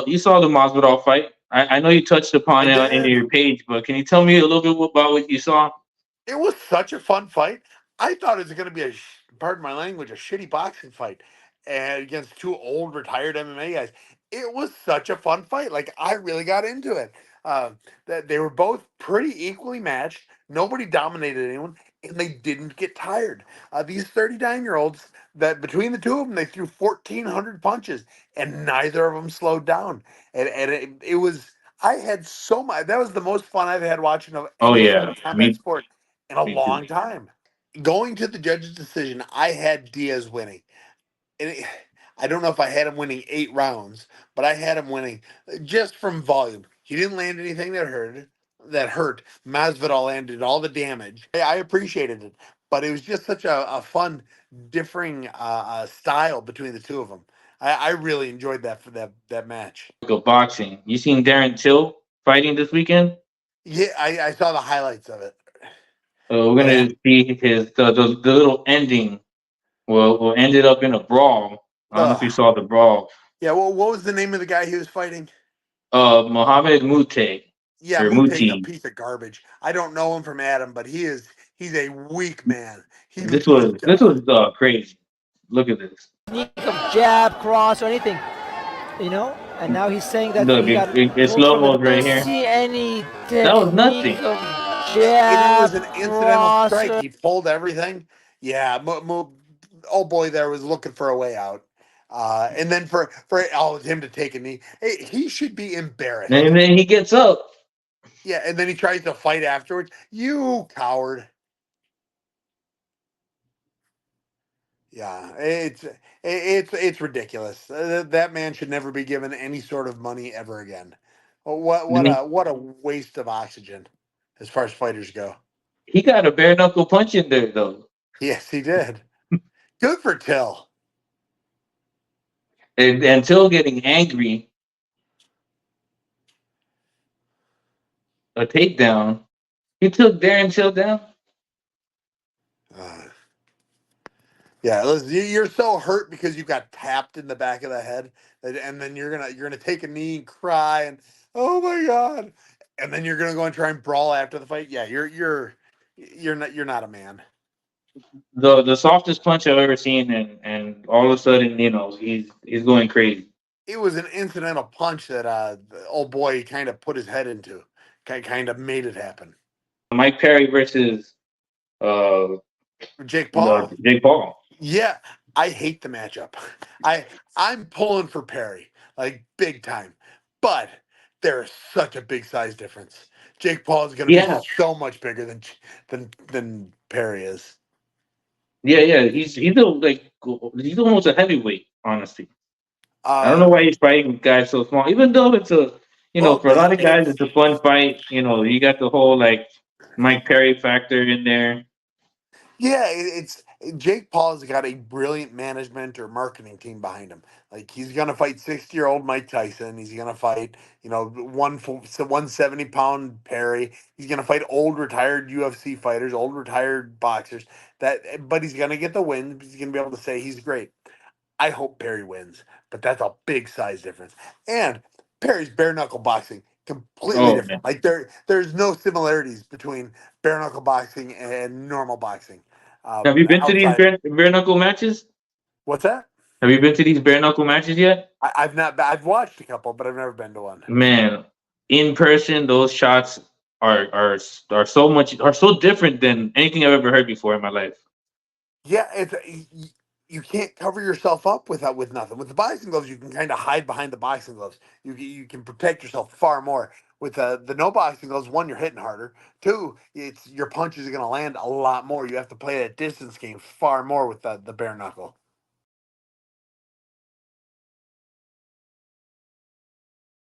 you saw the Masvidal fight. I know you touched I upon it in did. your page, but can you tell me a little bit about what you saw? It was such a fun fight. I thought it was going to be pardon my language, a shitty boxing fight and against two old retired MMA guys. It was such a fun fight. Like I really got into it. That they were both pretty equally matched. Nobody dominated anyone, and they didn't get tired. These 39-year-olds, that between the two of them, they threw 1,400 punches, and neither of them slowed down. And it was. I had so much. That was the most fun I've had watching of Oh any yeah, sort of combat me sport in a me too. long time. Going to the judge's decision, I had Diaz winning. And I don't know if I had him winning 8 rounds, but I had him winning just from volume. He didn't land anything that hurt. That hurt. Masvidal landed all the damage. I appreciated it, but it was just such a fun, differing style between the two of them. I really enjoyed that for that match. Go boxing. You seen Darren Till fighting this weekend? Yeah, I saw the highlights of it. We're What gonna happened? see his the little ending. Well, ended up in a brawl. I don't know if you Ugh. saw the brawl. Yeah, well, what was the name of the guy he was fighting? Mohammed Mute Yeah, or Mute's a Muti. piece of garbage. I don't know him from Adam, but he's a weak man. He This looks was this was crazy. Look at this. Sneak of jab, cross, or anything, And now he's saying that Look, he got it's moved slow from the. mo I right don't here. see any That was technique nothing. of and it was jab, an incidental cross, strike. or He pulled everything. Yeah, oh boy, there was looking for a way out. And then for him to take a knee, he should be embarrassed. And then he gets up. Yeah, and then he tries to fight afterwards. You coward. Yeah, it's ridiculous. That man should never be given any sort of money ever again. What Then what a what a waste of oxygen, as far as fighters go. he got a bare knuckle punch in there though. Yes, he did. Good for Till. And until getting angry, a takedown, he took Darren Till down. Uh, yeah, listen, you're so hurt because you got tapped in the back of the head, and then you're gonna take a knee and cry and oh my god, and then you're gonna go and try and brawl after the fight. Yeah, you're not a man. The softest punch I've ever seen, and all of a sudden, he's going crazy. It was an incidental punch that the old boy kind of put his head into, kind of made it happen. Mike Perry versus uh Jake Paul. Jake Paul. Yeah, I hate the matchup. I I'm pulling for Perry like big time, but there is such a big size difference. Jake Paul is going to be Yeah, so much bigger than Perry is. yeah. He's almost a heavyweight. Honestly, I don't know Uh, why he's fighting guys so small. Even though it's a well, for a lot of guys it's it's a fun fight. You got the whole like Mike Perry factor in there. yeah, it's Jake Paul's got a brilliant management or marketing team behind him. Like he's gonna fight 60-year-old Mike Tyson. He's gonna fight, 170-pound Perry. He's gonna fight old retired UFC fighters, old retired boxers. But he's gonna get the win. He's gonna be able to say he's great. I hope Perry wins, but that's a big size difference. And Perry's bare knuckle boxing completely Oh man, different. Like there's no similarities between bare knuckle boxing and normal boxing. have you been to these Outside, bare knuckle matches? what's that? Have you been to these bare knuckle matches yet? I've not. I've watched a couple, but I've never been to one. Man, in person, those shots are so different than anything I've ever heard before in my life. Yeah, you can't cover yourself up with nothing. With the boxing gloves, you can kind of hide behind the boxing gloves. You can protect yourself far more. With the no boxing gloves, one, you're hitting harder. Two, it's your punches are going to land a lot more. You have to play that distance game far more with the bare knuckle.